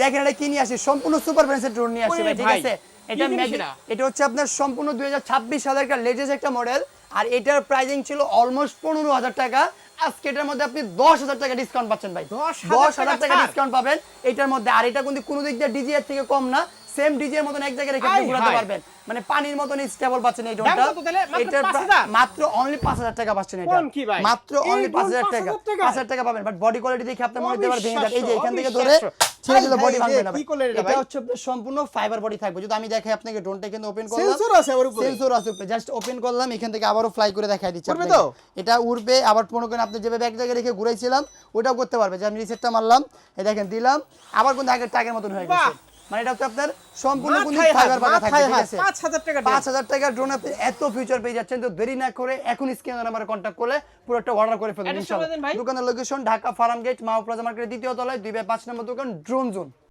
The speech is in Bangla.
দেখেন এটা কি নিয়ে আসি, সম্পূর্ণ সুপার ব্র্যান্ডের ড্রোন নিয়ে আসি ভাই, ঠিক আছে। এটা এটা হচ্ছে আপনার সম্পূর্ণ 2026 সালের একটা লেটেস্ট একটা মডেল, আর এটার প্রাইসিং ছিল অলমোস্ট 15,000 টাকা। আজকে এটার মধ্যে আপনি 10,000 টাকা ডিসকাউন্ট পাচ্ছেন ভাই, 10,000 টাকা ডিসকাউন্ট পাবেন এটার মধ্যে। আর এটা কিন্তু কোনো দিক দিয়ে ডিজিএর থেকে কম না, সেম ডিজিএর মতন এক জায়গায় রেখে আপনি ঘোরাতে পারবেন, মানে পানির মতন স্টেবল পাচ্ছেন এই ড্রোনটা। এটা মাত্র অনলি 5,000 টাকা পাচ্ছেন, এটা মাত্র অনলি 5,000 টাকা, 5,000 টাকা পাবেন। বাট বডি কোয়ালিটি দেখে আপনার মনে হতে পারে ভেঙে যাবে, এই যে এখান থেকে ধরে ছেড়ে দিলে বডি ভাঙবে না। এটা হচ্ছে আপনার সম্পূর্ণ ফাইবার বডি থাকবে। যদি আমি দেখাই আপনাকে ড্রোনটা কিন্তু ওপেন করলাম, সেন্সর আছে আবার উপরে, সেন্সর আছে উপরে, জাস্ট ওপেন করলাম, এখান থেকে আবারো ফ্লাই করে দেখাই দিচ্ছি আপনাকে। এটা উড়বে, আবার মনে করেন আপনি যেভাবে এক জায়গায় রেখে ঘুরাইছিলাম ওটাও করতে পারবে, যে আমি রিসেটটা মারলাম, এই দেখেন দিলাম, আবার কিন্তু আগের মতন হয়ে গেছে। মানে এটা হচ্ছে আপনার সম্পূর্ণ কিন্তু ফাইবার পাকা থাকবে, ঠিক আছে। 5,000 টাকা ড্রোন আপনি এত ফিউচার পেয়ে যাচ্ছেন। তো দেরি না করে এখন স্ক্রিনে নাম্বারে কন্টাক্ট করলে পুরো একটা অর্ডার করে ফেলবেন ইনশাআল্লাহ। দোকানের লোকেশন ঢাকা ফার্ম গেট, মাও প্লাজা মার্কেটের দ্বিতীয় তলায় 2/5 নম্বর দোকান, ড্রোন জোন।